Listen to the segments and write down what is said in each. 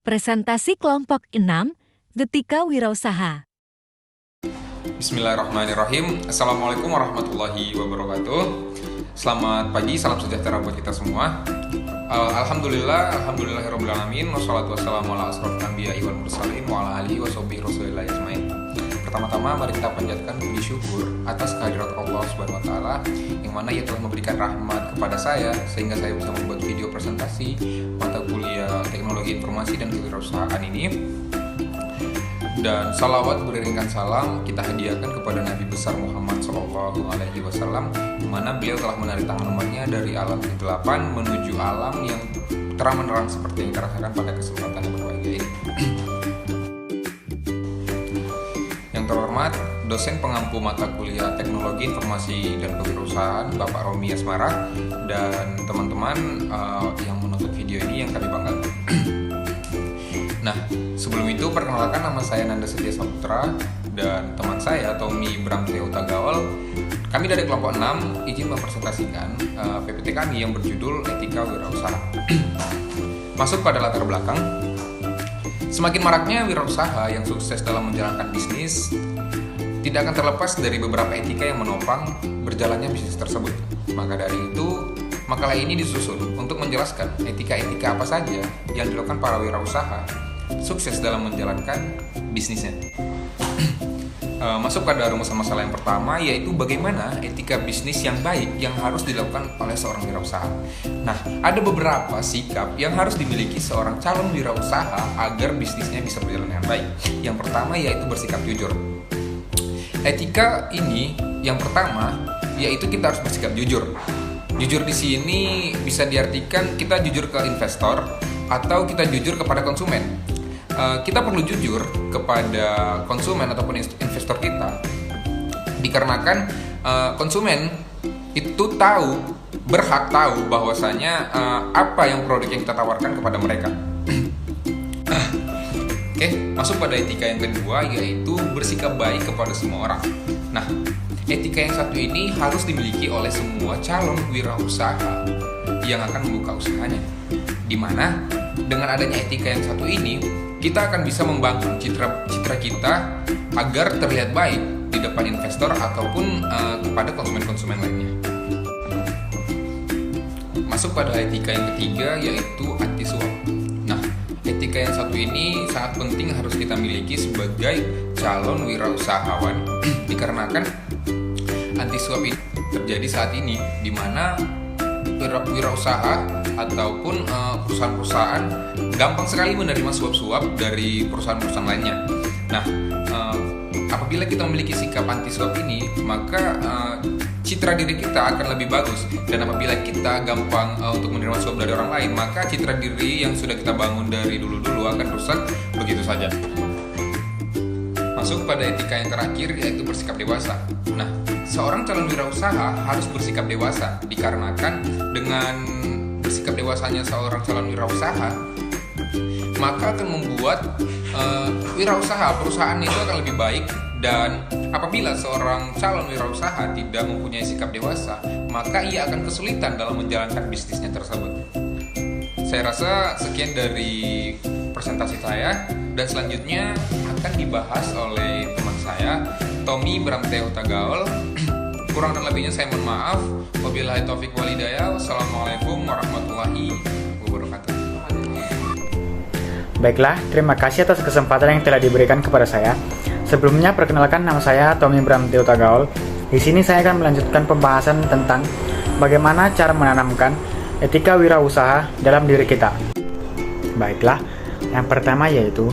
Presentasi kelompok 6, Detika Wirausaha. Bismillahirrahmanirrahim. Assalamualaikum warahmatullahi wabarakatuh. Selamat pagi, salam sejahtera buat kita semua. Alhamdulillahirrahmanirrahim. Wassalatu wassalamu ala asrofil anbiya'i wal mursalin wa ala alihi wa sahbihi rasulillah ajmain. Pertama-tama mari kita panjatkan puji syukur atas kehadirat Allah Subhanahu wa taala yang mana Ia telah memberikan rahmat kepada saya sehingga saya bisa membuat video presentasi mata kuliah Teknologi Informasi dan Kewirausahaan ini. Dan salawat beriringkan salam kita hadiahkan kepada Nabi besar Muhammad SAW, di mana beliau telah menarik tangan umatnya dari alam kegelapan menuju alam yang terang menerang seperti yang kita rasakan pada kesempatan yang berbahagia ini. Yang terhormat dosen pengampu mata kuliah Teknologi Informasi dan Kewirausahaan Bapak Romi Asmara dan teman-teman yang menonton video ini yang kami banggakan. Nah, sebelum itu perkenalkan, nama saya Nanda Setia Saputra dan teman saya Tommy Bramteo Tagawal. Kami dari kelompok 6 izin mempresentasikan PPT kami yang berjudul Etika Wirausaha. Masuk pada latar belakang, semakin maraknya wirausaha yang sukses dalam menjalankan bisnis tidak akan terlepas dari beberapa etika yang menopang berjalannya bisnis tersebut. Maka dari itu, makalah ini disusun untuk menjelaskan etika-etika apa saja yang dilakukan para wirausaha sukses dalam menjalankan bisnisnya. Masuk pada rumus masalah yang pertama, yaitu bagaimana etika bisnis yang baik yang harus dilakukan oleh seorang wirausaha. Nah, ada beberapa sikap yang harus dimiliki seorang calon wirausaha agar bisnisnya bisa berjalan dengan baik. Yang pertama yaitu bersikap jujur. Etika ini yang pertama yaitu kita harus bersikap jujur. Jujur di sini bisa diartikan kita jujur ke investor atau kita jujur kepada konsumen. Kita perlu jujur kepada konsumen ataupun investor kita dikarenakan konsumen itu berhak tahu bahwasanya apa yang produk yang kita tawarkan kepada mereka. Oke, masuk pada etika yang kedua yaitu bersikap baik kepada semua orang. Nah, etika yang satu ini harus dimiliki oleh semua calon wirausaha yang akan membuka usahanya. Di mana dengan adanya etika yang satu ini, kita akan bisa membangun citra kita agar terlihat baik di depan investor ataupun kepada konsumen-konsumen lainnya. Masuk pada etika yang ketiga yaitu anti suap. Nah, etika yang satu ini sangat penting harus kita miliki sebagai calon wirausahawan dikarenakan anti suap ini terjadi saat ini di mana wirausaha ataupun perusahaan-perusahaan gampang sekali menerima suap-suap dari perusahaan-perusahaan lainnya. Nah, apabila kita memiliki sikap anti suap ini, maka citra diri kita akan lebih bagus. Dan apabila kita gampang untuk menerima suap dari orang lain, maka citra diri yang sudah kita bangun dari dulu-dulu akan rusak begitu saja. Masuk pada etika yang terakhir yaitu bersikap dewasa. Nah, seorang calon wirausaha harus bersikap dewasa dikarenakan dengan bersikap dewasanya seorang calon wirausaha maka akan membuat perusahaan itu akan lebih baik. Dan apabila seorang calon wirausaha tidak mempunyai sikap dewasa, maka ia akan kesulitan dalam menjalankan bisnisnya tersebut. Saya rasa sekian dari presentasi saya, dan selanjutnya akan dibahas oleh teman saya Tommy Bramteo Tagawal. Kurang dan lebihnya saya mohon maaf. Wabillahi taufik wal hidayah. Wassalamualaikum warahmatullahi wabarakatuh. Baiklah, terima kasih atas kesempatan yang telah diberikan kepada saya. Sebelumnya, perkenalkan, nama saya Tommy Bramteo Tagawal. Di sini saya akan melanjutkan pembahasan tentang bagaimana cara menanamkan etika wirausaha dalam diri kita. Baiklah, yang pertama yaitu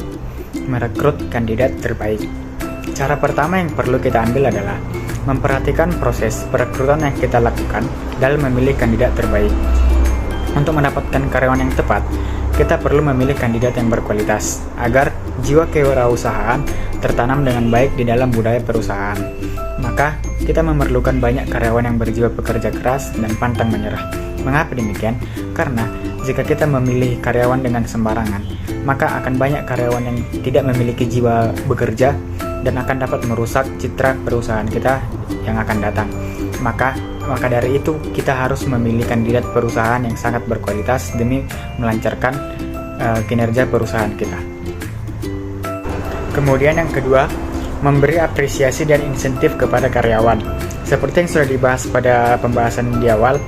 merekrut kandidat terbaik. Cara pertama yang perlu kita ambil adalah memperhatikan proses perekrutan yang kita lakukan dalam memilih kandidat terbaik. Untuk mendapatkan karyawan yang tepat, kita perlu memilih kandidat yang berkualitas agar jiwa kewirausahaan tertanam dengan baik di dalam budaya perusahaan. Maka, kita memerlukan banyak karyawan yang berjiwa pekerja keras dan pantang menyerah. Mengapa demikian? Karena jika kita memilih karyawan dengan sembarangan, maka akan banyak karyawan yang tidak memiliki jiwa bekerja dan akan dapat merusak citra perusahaan kita yang akan datang. Maka dari itu kita harus memilih kandidat perusahaan yang sangat berkualitas demi melancarkan kinerja perusahaan kita. Kemudian yang kedua, memberi apresiasi dan insentif kepada karyawan. Seperti yang sudah dibahas pada pembahasan di awal,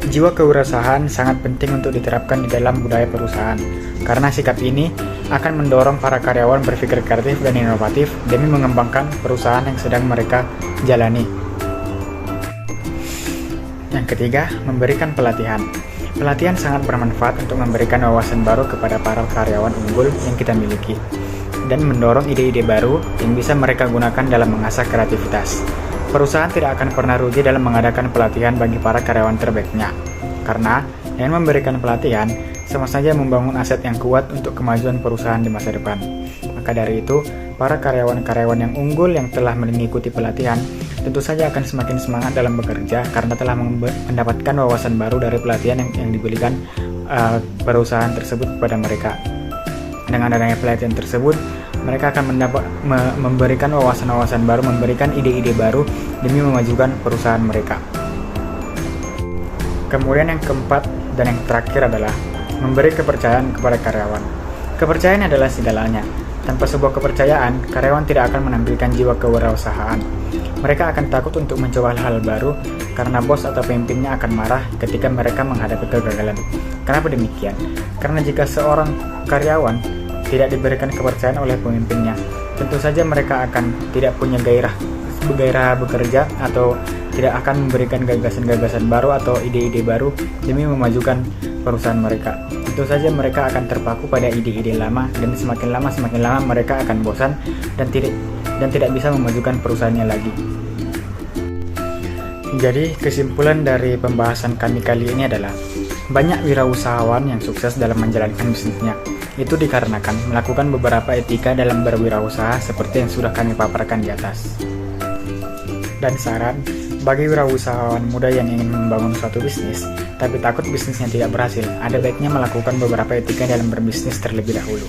jiwa kewirausahaan sangat penting untuk diterapkan di dalam budaya perusahaan, karena sikap ini akan mendorong para karyawan berpikir kreatif dan inovatif demi mengembangkan perusahaan yang sedang mereka jalani. Yang ketiga, memberikan pelatihan. Pelatihan sangat bermanfaat untuk memberikan wawasan baru kepada para karyawan unggul yang kita miliki, dan mendorong ide-ide baru yang bisa mereka gunakan dalam mengasah kreativitas. Perusahaan tidak akan pernah rugi dalam mengadakan pelatihan bagi para karyawan terbaiknya, karena dengan memberikan pelatihan, sama saja membangun aset yang kuat untuk kemajuan perusahaan di masa depan. Maka dari itu, para karyawan-karyawan yang unggul yang telah mengikuti pelatihan tentu saja akan semakin semangat dalam bekerja karena telah mendapatkan wawasan baru dari pelatihan yang diberikan perusahaan tersebut kepada mereka. Dengan adanya pelatihan tersebut, mereka akan memberikan wawasan-wawasan baru, memberikan ide-ide baru demi memajukan perusahaan mereka. Kemudian yang keempat dan yang terakhir adalah memberi kepercayaan kepada karyawan. Kepercayaan adalah segalanya. Tanpa sebuah kepercayaan, karyawan tidak akan menampilkan jiwa kewirausahaan. Mereka akan takut untuk mencoba hal-hal baru karena bos atau pemimpinnya akan marah ketika mereka menghadapi kegagalan. Kenapa demikian? Karena jika seorang karyawan tidak diberikan kepercayaan oleh pemimpinnya, tentu saja mereka akan tidak punya gairah bekerja atau tidak akan memberikan gagasan-gagasan baru atau ide-ide baru demi memajukan perusahaan mereka. Tentu saja mereka akan terpaku pada ide-ide lama, dan semakin lama mereka akan bosan dan tidak bisa memajukan perusahaannya lagi. Jadi kesimpulan dari pembahasan kami kali ini adalah banyak wirausahawan yang sukses dalam menjalankan bisnisnya. Itu dikarenakan melakukan beberapa etika dalam berwirausaha seperti yang sudah kami paparkan di atas. Dan saran, bagi wirausahawan muda yang ingin membangun suatu bisnis, tapi takut bisnisnya tidak berhasil, ada baiknya melakukan beberapa etika dalam berbisnis terlebih dahulu.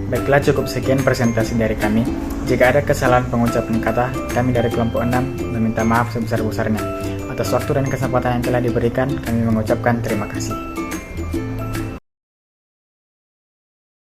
Baiklah, cukup sekian presentasi dari kami. Jika ada kesalahan pengucapan kata, kami dari kelompok 6 meminta maaf sebesar-besarnya. Atas waktu dan kesempatan yang telah diberikan, kami mengucapkan terima kasih.